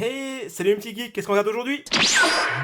Hey, salut mes petits geeks, qu'est-ce qu'on regarde aujourd'hui?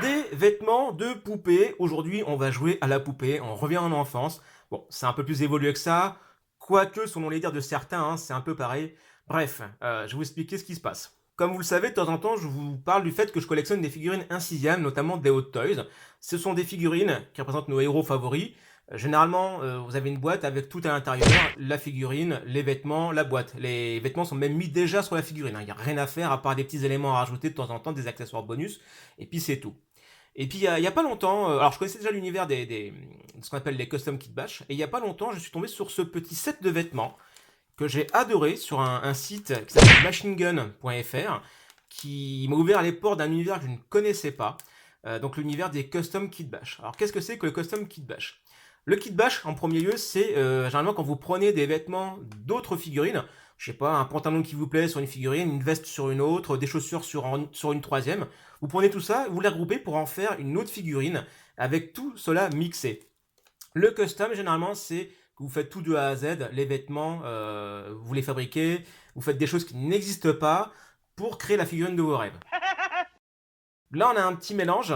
Des vêtements de poupée. Aujourd'hui, on va jouer à la poupée, on revient en enfance. Bon, c'est un peu plus évolué que ça, quoique, selon les dires de certains, c'est un peu pareil. Bref, je vais vous expliquer ce qui se passe. Comme vous le savez, de temps en temps, je vous parle du fait que je collectionne des figurines insidiables, notamment des Hot Toys. Ce sont des figurines qui représentent nos héros favoris. Généralement, vous avez une boîte avec tout à l'intérieur, la figurine, les vêtements, la boîte. Les vêtements sont même mis déjà sur la figurine, hein. Il n'y a rien à faire à part des petits éléments à rajouter de temps en temps, des accessoires bonus, et puis c'est tout. Et puis il y a pas longtemps, alors je connaissais déjà l'univers de ce qu'on appelle les custom kit bash, et il y a pas longtemps, je suis tombé sur ce petit set de vêtements que j'ai adoré sur un site qui s'appelle machinegun.fr, qui m'a ouvert les portes d'un univers que je ne connaissais pas, donc l'univers des custom kit bash. Alors qu'est-ce que c'est que le custom kit bash? Le kit bash, en premier lieu, c'est généralement quand vous prenez des vêtements d'autres figurines, je sais pas, un pantalon qui vous plaît sur une figurine, une veste sur une autre, des chaussures sur une troisième. Vous prenez tout ça, vous les regroupez pour en faire une autre figurine avec tout cela mixé. Le custom, généralement, c'est que vous faites tout de A à Z, les vêtements, vous les fabriquez, vous faites des choses qui n'existent pas pour créer la figurine de vos rêves. Là, on a un petit mélange,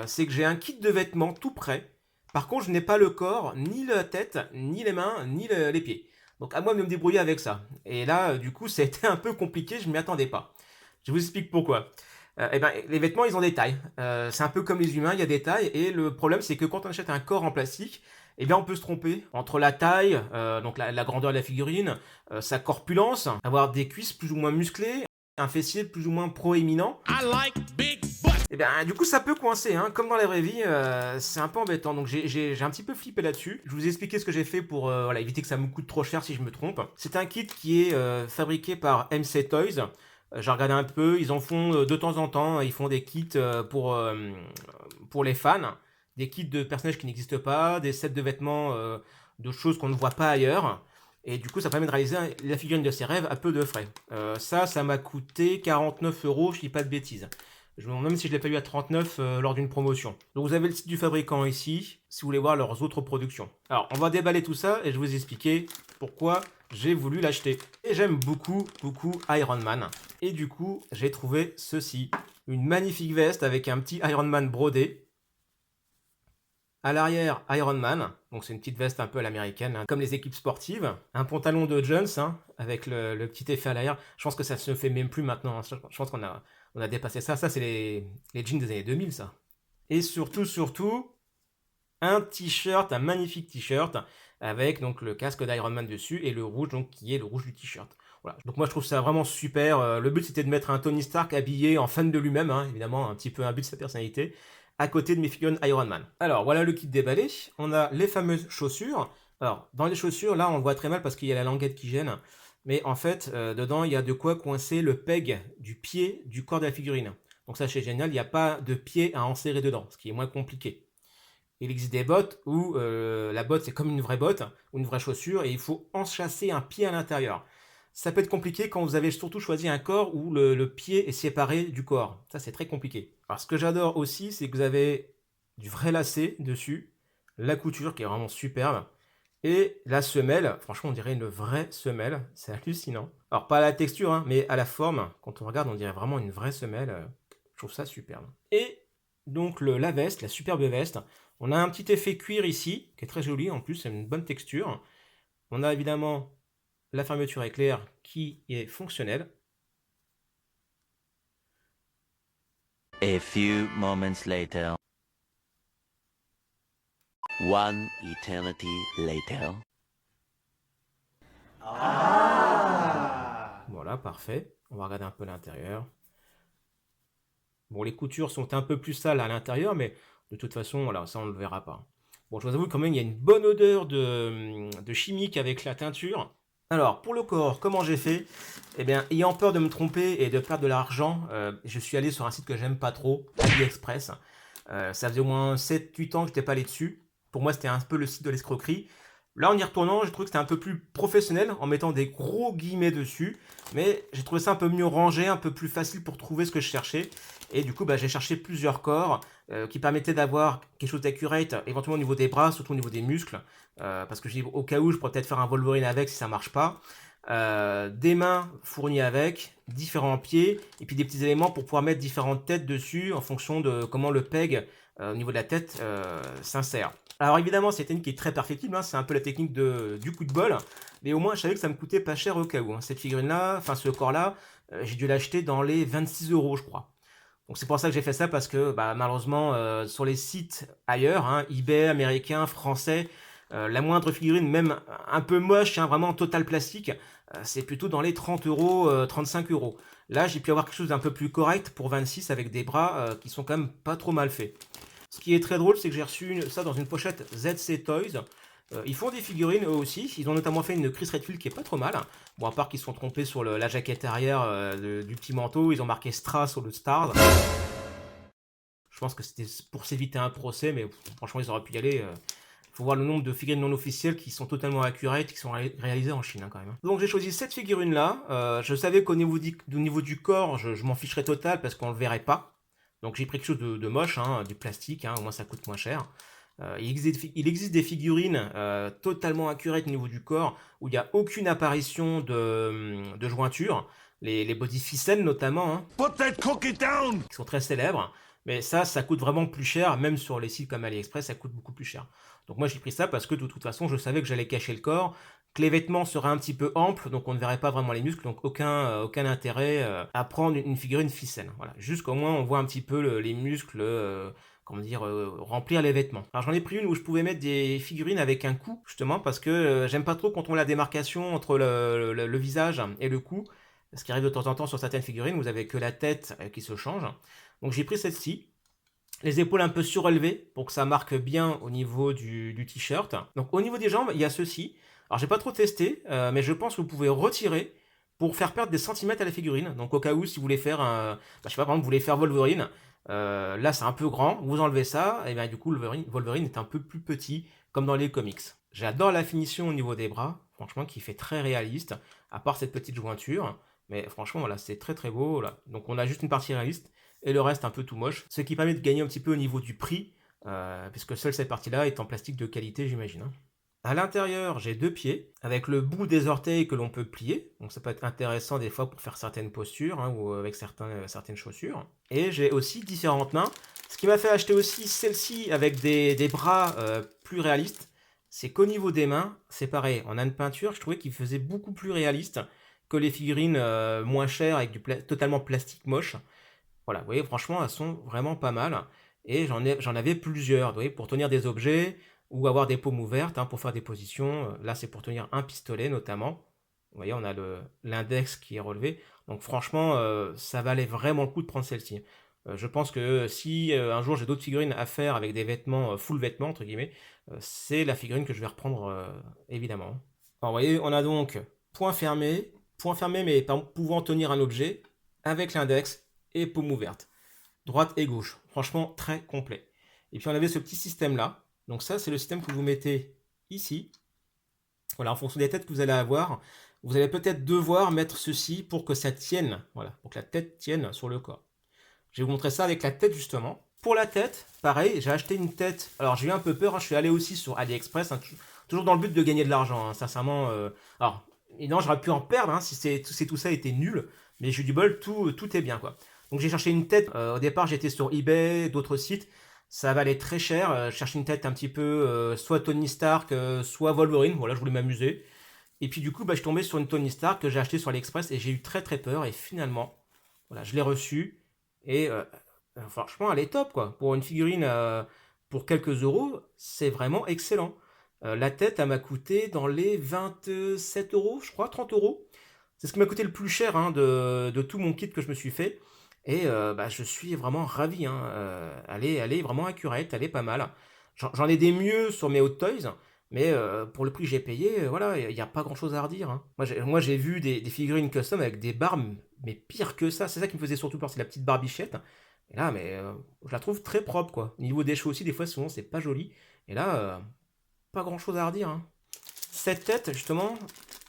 c'est que j'ai un kit de vêtements tout prêt. Par contre, je n'ai pas le corps, ni la tête, ni les mains, ni les pieds. Donc à moi de me débrouiller avec ça. Et là, du coup, ça a été un peu compliqué, je ne m'y attendais pas. Je vous explique pourquoi. Eh ben, les vêtements, ils ont des tailles. C'est un peu comme les humains, il y a des tailles. Et le problème, c'est que quand on achète un corps en plastique, eh bien, on peut se tromper entre la taille, donc la grandeur de la figurine, sa corpulence, avoir des cuisses plus ou moins musclées, un fessier plus ou moins proéminent. Et bien, du coup, ça peut coincer, hein. Comme dans la vraie vie, c'est un peu embêtant. Donc, j'ai un petit peu flippé là-dessus. Je vous ai expliqué ce que j'ai fait pour voilà, éviter que ça me coûte trop cher si je me trompe. C'est un kit qui est fabriqué par MC Toys. J'ai regardé un peu, ils en font de temps en temps. Ils font des kits pour les fans, des kits de personnages qui n'existent pas, des sets de vêtements de choses qu'on ne voit pas ailleurs. Et du coup, ça permet de réaliser la figurine de ses rêves à peu de frais. Ça m'a coûté 49 euros, je dis pas de bêtises. Je me demande même si je l'ai pas eu à 39 lors d'une promotion. Donc vous avez le site du fabricant ici, si vous voulez voir leurs autres productions. Alors on va déballer tout ça et je vais vous expliquer pourquoi j'ai voulu l'acheter. Et j'aime beaucoup Iron Man. Et du coup j'ai trouvé ceci. Une magnifique veste avec un petit Iron Man brodé. À l'arrière, Iron Man, donc c'est une petite veste un peu à l'américaine, hein, comme les équipes sportives. Un pantalon de Jones, hein, avec le petit effet à l'arrière. Je pense que ça se fait même plus maintenant, hein. Je pense qu'on a dépassé ça. Ça, c'est les jeans des années 2000, ça. Et surtout, un t-shirt, un magnifique t-shirt, avec donc le casque d'Iron Man dessus, et le rouge, donc qui est le rouge du t-shirt. Voilà. Donc moi je trouve ça vraiment super. Le but c'était de mettre un Tony Stark habillé en fan de lui-même, hein, évidemment, un petit peu un but de sa personnalité, à côté de mes figurines Iron Man. Alors voilà le kit déballé. On a les fameuses chaussures. Alors dans les chaussures, là on le voit très mal parce qu'il y a la languette qui gêne. Mais en fait, dedans il y a de quoi coincer le peg du pied du corps de la figurine. Donc ça c'est génial, il n'y a pas de pied à enserrer dedans, ce qui est moins compliqué. Il existe des bottes où la botte c'est comme une vraie botte ou une vraie chaussure et il faut enchasser un pied à l'intérieur. Ça peut être compliqué quand vous avez surtout choisi un corps où le pied est séparé du corps. Ça c'est très compliqué. Alors ce que j'adore aussi c'est que vous avez du vrai lacet dessus, la couture qui est vraiment superbe et la semelle, franchement on dirait une vraie semelle, c'est hallucinant. Alors pas à la texture hein, mais à la forme, quand on regarde on dirait vraiment une vraie semelle, je trouve ça superbe. Et donc la veste, la superbe veste, on a un petit effet cuir ici, qui est très joli en plus, c'est une bonne texture. On a évidemment la fermeture éclair qui est fonctionnelle. A few moments later. One eternity later. Voilà, parfait. On va regarder un peu l'intérieur. Bon, les coutures sont un peu plus sales à l'intérieur, mais de toute façon, voilà, ça on ne le verra pas. Bon, je vous avoue quand même, il y a une bonne odeur de chimique avec la teinture. Alors, pour le corps, comment j'ai fait? Eh bien, ayant peur de me tromper et de perdre de l'argent, je suis allé sur un site que j'aime pas trop, AliExpress. Ça faisait au moins 7-8 ans que je n'étais pas allé dessus. Pour moi, c'était un peu le site de l'escroquerie. Là, en y retournant, j'ai trouvé que c'était un peu plus professionnel en mettant des gros guillemets dessus. Mais j'ai trouvé ça un peu mieux rangé, un peu plus facile pour trouver ce que je cherchais. Et du coup, j'ai cherché plusieurs corps qui permettaient d'avoir quelque chose d'accurate, éventuellement au niveau des bras, surtout au niveau des muscles. Parce que je dis au cas où, je pourrais peut-être faire un Wolverine avec si ça marche pas. des mains fournies avec, différents pieds, et puis des petits éléments pour pouvoir mettre différentes têtes dessus en fonction de comment le peg au niveau de la tête s'insère. Alors évidemment, c'est une technique qui est très perfectible, hein, c'est un peu la technique du coup de bol, mais au moins je savais que ça me coûtait pas cher au cas où, hein. Cette figurine-là, enfin ce corps-là, j'ai dû l'acheter dans les 26 euros, je crois. Donc c'est pour ça que j'ai fait ça parce que bah, malheureusement sur les sites ailleurs, hein, eBay, américains, français, la moindre figurine, même un peu moche, hein, vraiment en total plastique, c'est plutôt dans les 30 euros, 35 euros. Là j'ai pu avoir quelque chose d'un peu plus correct pour 26 avec des bras qui sont quand même pas trop mal faits. Ce qui est très drôle, c'est que j'ai reçu ça dans une pochette ZC Toys. Ils font des figurines eux aussi. Ils ont notamment fait une Chris Redfield qui est pas trop mal. Bon, à part qu'ils se sont trompés sur la jaquette arrière du petit manteau, ils ont marqué Strass au lieu de Stars. Je pense que c'était pour s'éviter un procès, mais franchement, ils auraient pu y aller. Faut voir le nombre de figurines non officielles qui sont totalement accurate, qui sont réalisées en Chine, hein, quand même. Donc j'ai choisi cette figurine-là. Je savais qu'au niveau du corps, je m'en ficherais total parce qu'on le verrait pas. Donc j'ai pris quelque chose de moche, hein, du plastique, hein, au moins ça coûte moins cher. Il existe des figurines totalement accurate au niveau du corps, où il n'y a aucune apparition de jointure. Les body ficelles notamment, hein, Put that cookie down! qui sont très célèbres. Mais ça coûte vraiment plus cher, même sur les sites comme AliExpress, ça coûte beaucoup plus cher. Donc moi j'ai pris ça parce que de toute façon je savais que j'allais cacher le corps, que les vêtements seraient un petit peu amples, donc on ne verrait pas vraiment les muscles, donc aucun intérêt à prendre une figurine ficelle. Voilà, juste qu'au moins on voit un petit peu les muscles, comment dire, remplir les vêtements. Alors j'en ai pris une où je pouvais mettre des figurines avec un cou, justement, parce que j'aime pas trop quand on a la démarcation entre le visage et le cou, ce qui arrive de temps en temps sur certaines figurines, vous avez que la tête qui se change. Donc j'ai pris celle-ci, les épaules un peu surélevées pour que ça marque bien au niveau du t-shirt. Donc au niveau des jambes, il y a ceci. Alors j'ai pas trop testé, mais je pense que vous pouvez retirer pour faire perdre des centimètres à la figurine. Donc au cas où, si vous voulez faire je sais pas, par exemple, vous voulez faire Wolverine, là c'est un peu grand, vous enlevez ça, et bien du coup Wolverine est un peu plus petit, comme dans les comics. J'adore la finition au niveau des bras, franchement, qui fait très réaliste, à part cette petite jointure. Mais franchement, voilà, c'est très très beau. Là. Donc on a juste une partie réaliste et le reste un peu tout moche. Ce qui permet de gagner un petit peu au niveau du prix, puisque seule cette partie-là est en plastique de qualité, j'imagine. Hein. À l'intérieur, j'ai deux pieds, avec le bout des orteils que l'on peut plier. Donc ça peut être intéressant des fois pour faire certaines postures, hein, ou avec certaines chaussures. Et j'ai aussi différentes mains. Ce qui m'a fait acheter aussi celle-ci avec des bras plus réalistes, c'est qu'au niveau des mains, c'est pareil. On a une peinture, je trouvais qu'il faisait beaucoup plus réaliste que les figurines moins chères avec totalement plastique moche. Voilà, vous voyez, franchement, elles sont vraiment pas mal. Et j'en avais plusieurs, vous voyez, pour tenir des objets ou avoir des paumes ouvertes, hein, pour faire des positions. Là, c'est pour tenir un pistolet notamment. Vous voyez, on a l'index qui est relevé. Donc franchement, ça valait vraiment le coup de prendre celle-ci. Je pense que si un jour j'ai d'autres figurines à faire avec des vêtements, full vêtements, entre guillemets, c'est la figurine que je vais reprendre, évidemment. Alors, vous voyez, on a donc point fermé mais pouvant tenir un objet, avec l'index et paume ouverte. Droite et gauche. Franchement, très complet. Et puis on avait ce petit système-là. Donc ça, c'est le système que vous mettez ici. Voilà, en fonction des têtes que vous allez avoir, vous allez peut-être devoir mettre ceci pour que ça tienne. Voilà, pour que la tête tienne sur le corps. Je vais vous montrer ça avec la tête, justement. Pour la tête, pareil, j'ai acheté une tête. Alors j'ai eu un peu peur, hein, je suis allé aussi sur AliExpress, hein, toujours dans le but de gagner de l'argent, hein, sincèrement. Alors, évidemment, j'aurais pu en perdre hein, si tout ça était nul, mais j'ai eu du bol, tout est bien, quoi. Donc j'ai cherché une tête, au départ j'étais sur eBay, d'autres sites, ça valait très cher, je cherchais une tête un petit peu, soit Tony Stark, soit Wolverine, voilà, je voulais m'amuser. Et puis du coup, bah, je suis tombé sur une Tony Stark que j'ai acheté sur AliExpress et j'ai eu très très peur, et finalement, voilà, je l'ai reçue, et franchement, elle est top, quoi. Pour une figurine, pour quelques euros, c'est vraiment excellent. La tête, elle m'a coûté dans les 27 euros, je crois, 30 euros. C'est ce qui m'a coûté le plus cher hein, de tout mon kit que je me suis fait. Et bah, je suis vraiment ravi. Hein. Elle est vraiment accurate, elle est pas mal. J'en ai des mieux sur mes Hot Toys, mais pour le prix que j'ai payé, voilà, il n'y a pas grand chose à redire. Hein. Moi, j'ai vu des figurines custom avec des barbes, mais pire que ça. C'est ça qui me faisait surtout peur, c'est la petite barbichette. Et là, mais je la trouve très propre, quoi. Au niveau des cheveux aussi, des fois, souvent, c'est pas joli. Et là, pas grand chose à redire. Hein. Cette tête, justement,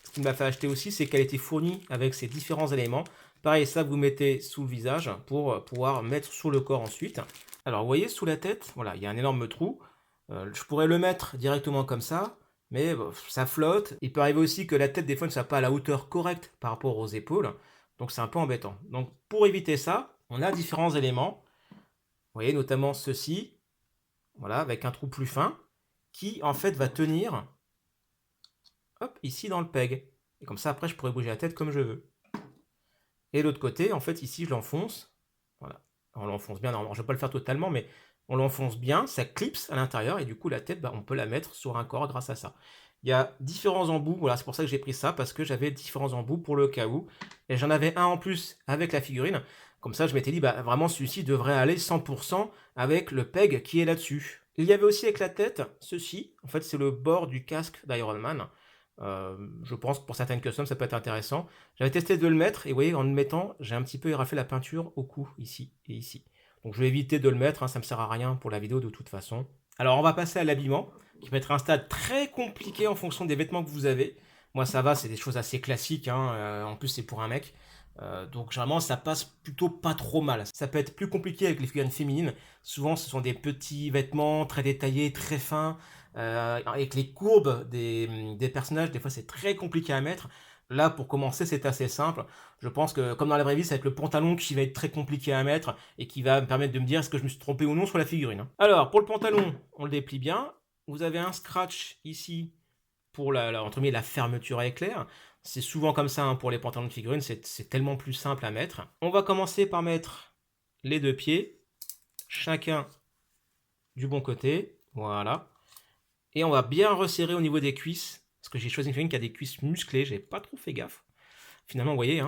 ce qui m'a fait acheter aussi, c'est qu'elle était fournie avec ces différents éléments. Pareil, ça vous mettez sous le visage pour pouvoir mettre sur le corps ensuite. Alors, vous voyez, sous la tête, voilà, il y a un énorme trou. Je pourrais le mettre directement comme ça, mais ça flotte. Il peut arriver aussi que la tête des fois ne soit pas à la hauteur correcte par rapport aux épaules, donc c'est un peu embêtant. Donc pour éviter ça, on a différents éléments. Vous voyez notamment ceci, voilà, avec un trou plus fin, qui en fait va tenir, hop, ici dans le peg. Et comme ça après je pourrais bouger la tête comme je veux. Et l'autre côté, en fait ici je l'enfonce, voilà, on l'enfonce bien, normalement je ne vais pas le faire totalement, mais on l'enfonce bien, ça clipse à l'intérieur, et du coup la tête, on peut la mettre sur un corps grâce à ça. Il y a différents embouts, voilà, c'est pour ça que j'ai pris ça, parce que j'avais différents embouts pour le cas où, et j'en avais un en plus avec la figurine, comme ça je m'étais dit, vraiment celui-ci devrait aller 100% avec le peg qui est là-dessus. Il y avait aussi avec la tête, ceci, en fait c'est le bord du casque d'Iron Man. Je pense que pour certaines customs ça peut être intéressant. J'avais testé de le mettre, et vous voyez, en le mettant, j'ai un petit peu éraflé la peinture au cou, ici et ici. Donc je vais éviter de le mettre, ça ne me sert à rien pour la vidéo de toute façon. Alors on va passer à l'habillement, qui va être un stade très compliqué en fonction des vêtements que vous avez. Moi ça va, c'est des choses assez classiques, en plus c'est pour un mec. Donc généralement ça passe plutôt pas trop mal. Ça peut être plus compliqué avec les figurines féminines. Souvent ce sont des petits vêtements très détaillés, très fins. Avec les courbes des personnages, des fois c'est très compliqué à mettre. Là, pour commencer, c'est assez simple. Je pense que, comme dans la vraie vie, ça va être le pantalon qui va être très compliqué à mettre et qui va me permettre de me dire est-ce que je me suis trompé ou non sur la figurine. Alors, pour le pantalon, on le déplie bien. Vous avez un scratch ici pour entre guillemets, la fermeture à éclair. C'est souvent comme ça pour les pantalons de figurines, c'est tellement plus simple à mettre. On va commencer par mettre les deux pieds, chacun du bon côté. Voilà. Et on va bien resserrer au niveau des cuisses, parce que j'ai choisi une figurine qui a des cuisses musclées, j'ai pas trop fait gaffe. Finalement, vous voyez,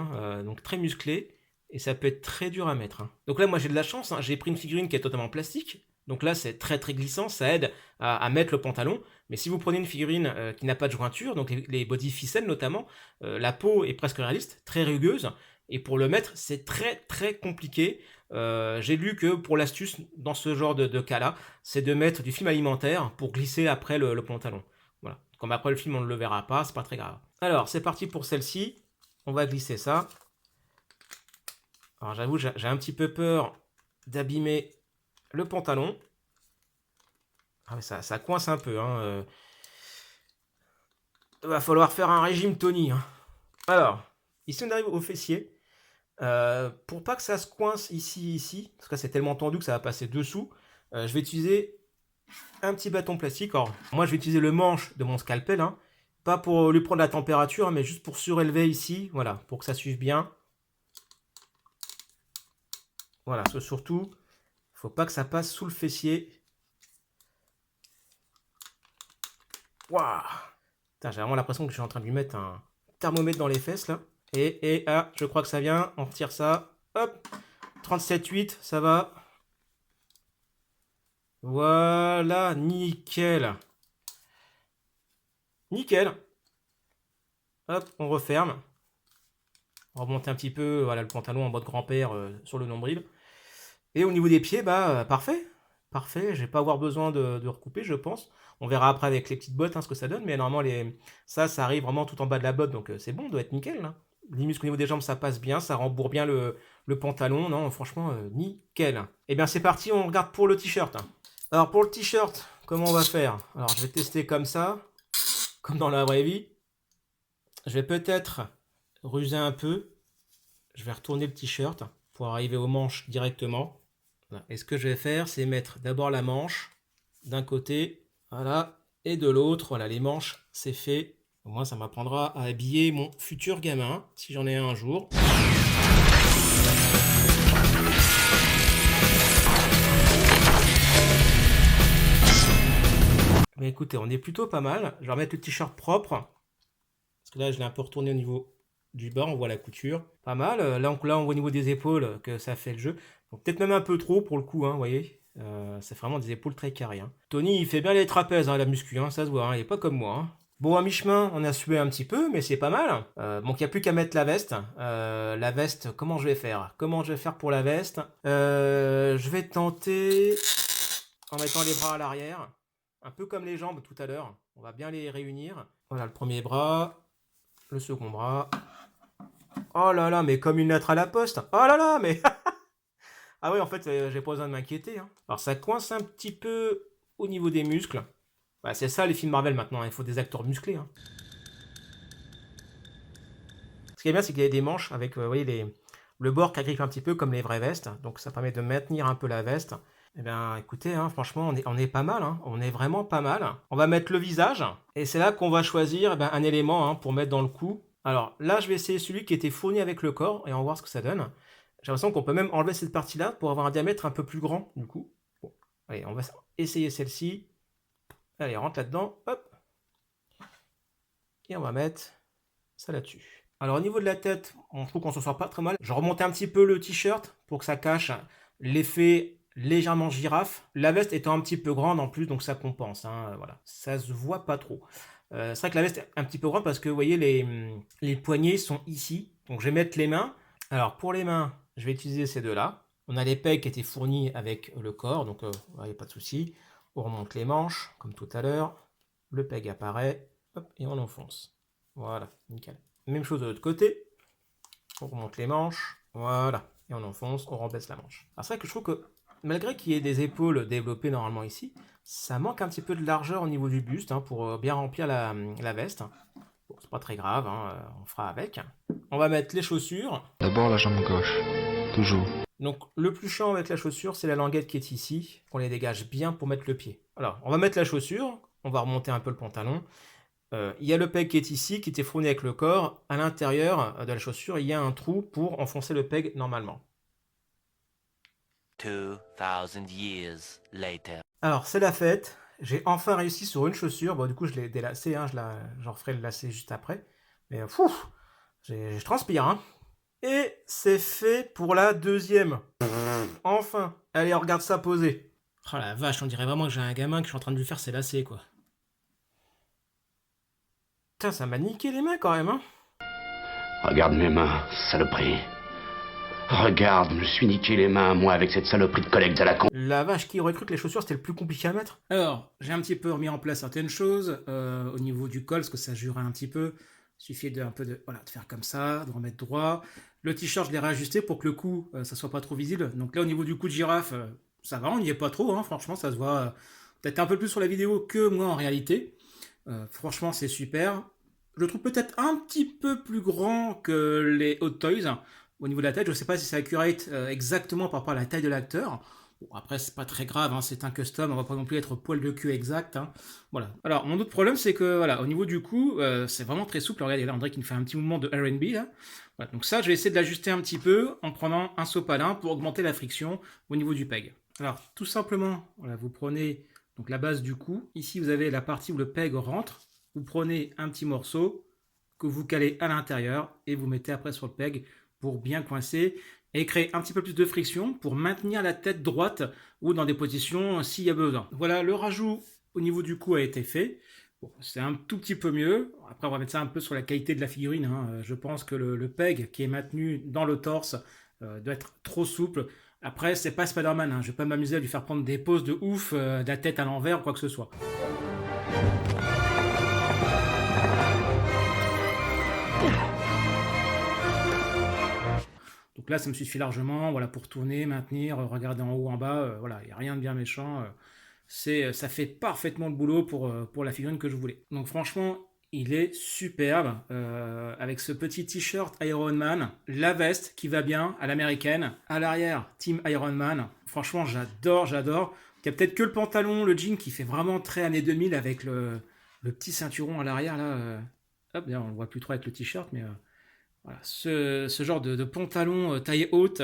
donc très musclé, et ça peut être très dur à mettre. Donc là, moi j'ai de la chance, j'ai pris une figurine qui est totalement plastique, donc là c'est très très glissant, ça aide à mettre le pantalon, mais si vous prenez une figurine qui n'a pas de jointure, donc les body ficelles notamment, la peau est presque réaliste, très rugueuse, et pour le mettre, c'est très très compliqué. J'ai lu que pour l'astuce dans ce genre de cas-là, c'est de mettre du film alimentaire pour glisser après le pantalon. Voilà. Comme après le film on ne le verra pas, c'est pas très grave. Alors c'est parti pour celle-ci. On va glisser ça. Alors j'avoue, j'ai un petit peu peur d'abîmer le pantalon. Ah mais ça coince un peu. Il va falloir faire un régime Tony. Alors, ici on arrive au fessier. Pour pas que ça se coince ici, parce que c'est tellement tendu que ça va passer dessous, je vais utiliser un petit bâton plastique. Alors, moi je vais utiliser le manche de mon scalpel, pas pour lui prendre la température, mais juste pour surélever ici, voilà, pour que ça suive bien. Voilà, surtout, il faut pas que ça passe sous le fessier. Waouh! J'ai vraiment l'impression que je suis en train de lui mettre un thermomètre dans les fesses là. Et je crois que ça vient, on retire ça. Hop! 37,8, ça va. Voilà, nickel. Nickel. Hop, on referme. On remonte un petit peu, voilà, le pantalon en mode grand-père sur le nombril. Et au niveau des pieds, parfait. Parfait, je vais pas avoir besoin de recouper, je pense. On verra après avec les petites bottes ce que ça donne, mais normalement, ça arrive vraiment tout en bas de la botte, donc c'est bon, doit être nickel. Là. Les muscles au niveau des jambes, ça passe bien, ça rembourre bien le pantalon. Non, franchement, nickel. Et bien, c'est parti, on regarde pour le t-shirt. Alors, pour le t-shirt, comment on va faire? Alors, je vais tester comme ça, comme dans la vraie vie. Je vais peut-être ruser un peu. Je vais retourner le t-shirt pour arriver aux manches directement. Voilà. Et ce que je vais faire, c'est mettre d'abord la manche d'un côté, voilà, et de l'autre. Voilà, les manches, c'est fait. Au moins, ça m'apprendra à habiller mon futur gamin, si j'en ai un jour. Mais écoutez, on est plutôt pas mal. Je vais remettre le t-shirt propre. Parce que là, je l'ai un peu retourné au niveau du bas, on voit la couture. Pas mal. Là, on voit au niveau des épaules que ça fait le jeu. Peut-être même un peu trop pour le coup, vous voyez. C'est vraiment des épaules très carrées. Tony, il fait bien les trapèzes, la muscu, ça se voit, il n'est pas comme moi. Bon, à mi-chemin, on a sué un petit peu, mais c'est pas mal. Donc, il n'y a plus qu'à mettre la veste. La veste, comment je vais faire? Comment je vais faire pour la veste? Je vais tenter en mettant les bras à l'arrière. Un peu comme les jambes tout à l'heure. On va bien les réunir. Voilà le premier bras. Le second bras. Oh là là, mais comme une lettre à la poste. Oh là là, mais... Ah oui, en fait, j'ai pas besoin de m'inquiéter. Alors, ça coince un petit peu au niveau des muscles. Bah, c'est ça les films Marvel maintenant, il faut des acteurs musclés, hein. Ce qui est bien, c'est qu'il y a des manches avec, vous voyez, le bord qui agrippe un petit peu comme les vraies vestes, donc ça permet de maintenir un peu la veste. Eh bien, écoutez, hein, franchement, on est pas mal, hein, on est vraiment pas mal. On va mettre le visage, et c'est là qu'on va choisir un élément hein, pour mettre dans le cou. Alors là, je vais essayer celui qui était fourni avec le corps, et on va voir ce que ça donne. J'ai l'impression qu'on peut même enlever cette partie-là pour avoir un diamètre un peu plus grand, du coup. Bon, allez, on va essayer celle-ci. Allez, rentre là-dedans, hop. Et on va mettre ça là-dessus. Alors au niveau de la tête, je trouve qu'on s'en sort pas très mal. Je remonte un petit peu le t-shirt pour que ça cache l'effet légèrement girafe. La veste étant un petit peu grande en plus, donc ça compense. Hein, voilà, ça se voit pas trop. C'est vrai que la veste est un petit peu grande parce que vous voyez les poignets sont ici. Donc je vais mettre les mains. Alors pour les mains, je vais utiliser ces deux-là. On a les pegs qui étaient fournis avec le corps, donc il n'y a pas de souci. On remonte les manches, comme tout à l'heure. Le peg apparaît, hop, et on enfonce. Voilà, nickel. Même chose de l'autre côté. On remonte les manches, voilà, et on enfonce, on rebaisse la manche. Alors c'est vrai que je trouve que malgré qu'il y ait des épaules développées normalement ici, ça manque un petit peu de largeur au niveau du buste hein, pour bien remplir la veste. Bon, c'est pas très grave, hein, on fera avec. On va mettre les chaussures. D'abord la jambe gauche, toujours. Donc le plus chiant avec la chaussure, c'est la languette qui est ici, qu'on les dégage bien pour mettre le pied. Alors, on va mettre la chaussure, on va remonter un peu le pantalon. Il y a le peg qui est ici, qui était fourni avec le corps. À l'intérieur de la chaussure, il y a un trou pour enfoncer le peg normalement. 2000 years later. Alors, c'est la fête. J'ai enfin réussi sur une chaussure. Bon, du coup, je l'ai délacée. Hein, j'en referai le lacet juste après. Mais je transpire. Hein. Et c'est fait pour la deuxième. Enfin. Allez, on regarde ça poser. Oh la vache, on dirait vraiment que j'ai un gamin que je suis en train de lui faire ses lacets, quoi. Putain, ça m'a niqué les mains quand même, hein. Regarde mes mains, saloperie. Regarde, je me suis niqué les mains, moi, avec cette saloperie de collecte à la con. La vache, qui aurait cru que les chaussures c'était le plus compliqué à mettre? Alors, j'ai un petit peu remis en place certaines choses au niveau du col, parce que ça jurait un petit peu. Il suffit de faire comme ça, de remettre droit. Le t-shirt, je l'ai réajusté pour que le cou, ça soit pas trop visible. Donc là, au niveau du cou de girafe, ça va, on n'y est pas trop, hein, franchement, ça se voit peut-être un peu plus sur la vidéo que moi en réalité. Franchement, c'est super. Je le trouve peut-être un petit peu plus grand que les Hot Toys. Au niveau de la tête, je ne sais pas si c'est accurate exactement par rapport à la taille de l'acteur. Bon, après, c'est pas très grave, hein, c'est un custom, on va pas non plus être poil de cul exact. Hein. Voilà. Alors, mon autre problème, c'est que, voilà, au niveau du cou, c'est vraiment très souple. Regardez, là, André qui me fait un petit mouvement de R&B, là. Voilà, donc ça, je vais essayer de l'ajuster un petit peu en prenant un sopalin pour augmenter la friction au niveau du peg. Alors, tout simplement, voilà, vous prenez donc la base du cou. Ici, vous avez la partie où le peg rentre. Vous prenez un petit morceau que vous calez à l'intérieur et vous mettez après sur le peg pour bien coincer et créer un petit peu plus de friction pour maintenir la tête droite ou dans des positions s'il y a besoin. Voilà, le rajout au niveau du cou a été fait. Bon, c'est un tout petit peu mieux. Après, on va mettre ça un peu sur la qualité de la figurine. Hein. Je pense que le peg qui est maintenu dans le torse doit être trop souple. Après, c'est pas Spider-Man. Hein. Je vais pas m'amuser à lui faire prendre des poses de ouf, de la tête à l'envers ou quoi que ce soit. Donc là, ça me suffit largement, voilà, pour tourner, maintenir, regarder en haut, en bas, voilà, il n'y a rien de bien méchant. Ça fait parfaitement le boulot pour la figurine que je voulais. Donc franchement, il est superbe, avec ce petit t-shirt Iron Man, la veste qui va bien à l'américaine, à l'arrière, Team Iron Man. Franchement, j'adore. Il y a peut-être que le pantalon, le jean qui fait vraiment très années 2000 avec le petit ceinturon à l'arrière, là. Hop, d'ailleurs, on le voit plus trop avec le t-shirt, mais... Voilà, ce genre de pantalon taille haute,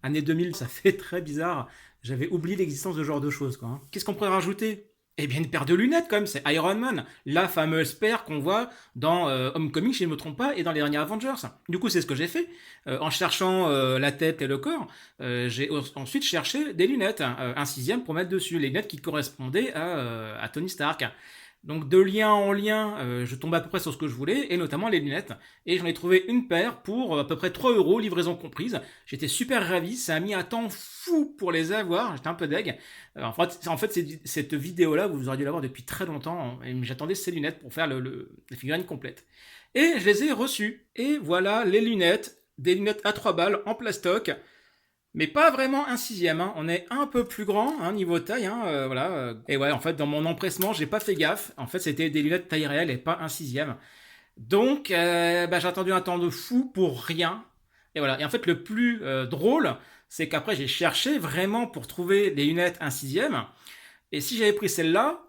années 2000, ça fait très bizarre. J'avais oublié l'existence de ce genre de choses, quoi. Hein. Qu'est-ce qu'on pourrait rajouter? Eh bien, une paire de lunettes, quand même, c'est Iron Man, la fameuse paire qu'on voit dans Homecoming, si je ne me trompe pas, et dans les derniers Avengers. Du coup, c'est ce que j'ai fait. En cherchant la tête et le corps, j'ai ensuite cherché des lunettes, un sixième pour mettre dessus, les lunettes qui correspondaient à Tony Stark. Donc de lien en lien, je tombais à peu près sur ce que je voulais, et notamment les lunettes. Et j'en ai trouvé une paire pour à peu près 3 €, livraison comprise. J'étais super ravi, ça a mis un temps fou pour les avoir, j'étais un peu deg. En fait cette vidéo-là, vous auriez dû l'avoir depuis très longtemps, et j'attendais ces lunettes pour faire la figurine complète. Et je les ai reçues. Et voilà les lunettes, des lunettes à 3 balles en plastoc. Mais pas vraiment un sixième, hein. On est un peu plus grand, hein, niveau taille, hein, voilà. Et ouais, en fait, dans mon empressement, j'ai pas fait gaffe. En fait, c'était des lunettes taille réelle et pas un sixième. Donc, bah, j'ai attendu un temps de fou pour rien. Et voilà. Et en fait, le plus drôle, c'est qu'après, j'ai cherché vraiment pour trouver des lunettes un sixième. Et si j'avais pris celle-là,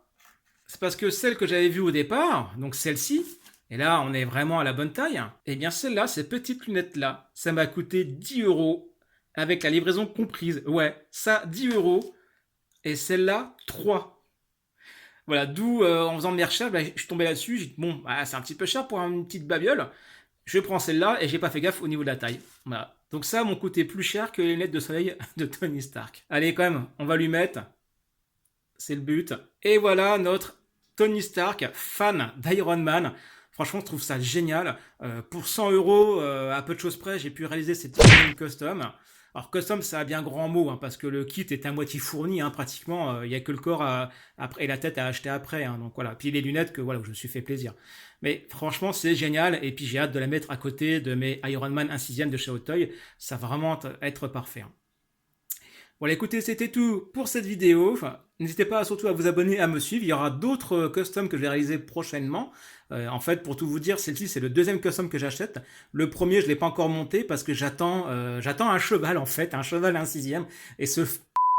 c'est parce que celle que j'avais vue au départ, donc celle-ci, et là, on est vraiment à la bonne taille, et bien celle-là, ces petites lunettes-là, ça m'a coûté 10 euros avec la livraison comprise. Ouais, ça, 10 euros. Et celle-là, 3. Voilà, d'où, en faisant mes recherches, bah, je suis tombé là-dessus. J'ai dit, bon, bah, c'est un petit peu cher pour une petite babiole. Je prends celle-là et j'ai pas fait gaffe au niveau de la taille. Voilà. Donc ça m'ont coûté plus cher que les lunettes de soleil de Tony Stark. Allez, quand même, on va lui mettre. C'est le but. Et voilà notre Tony Stark, fan d'Iron Man. Franchement, je trouve ça génial. Pour 100 euros, à peu de choses près, j'ai pu réaliser cette design custom. Alors custom, c'est un bien grand mot, hein, parce que le kit est à moitié fourni, hein, pratiquement. Il n'y a que le corps après, et la tête à acheter après. Hein, donc voilà. Puis les lunettes que voilà, où je me suis fait plaisir. Mais franchement, c'est génial. Et puis j'ai hâte de la mettre à côté de mes Iron Man 1 6 de chez Auteuil. Ça va vraiment être parfait. Hein. Voilà, écoutez, c'était tout pour cette vidéo. Enfin, n'hésitez pas surtout à vous abonner, à me suivre. Il y aura d'autres customs que je vais réaliser prochainement. En fait, pour tout vous dire, celle-ci, c'est le deuxième custom que j'achète. Le premier, je ne l'ai pas encore monté parce que j'attends un cheval, en fait, un cheval 1 6. Et ce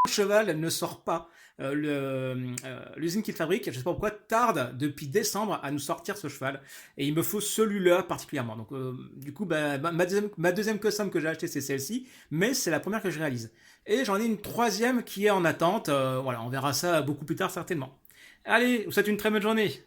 cheval ne sort pas. L'usine qui le fabrique, je ne sais pas pourquoi, tarde depuis décembre à nous sortir ce cheval. Et il me faut celui-là particulièrement. Donc, du coup, bah, ma deuxième custom que j'ai acheté, c'est celle-ci. Mais c'est la première que je réalise. Et j'en ai une troisième qui est en attente. Voilà, on verra ça beaucoup plus tard certainement. Allez, je vous souhaite une très bonne journée.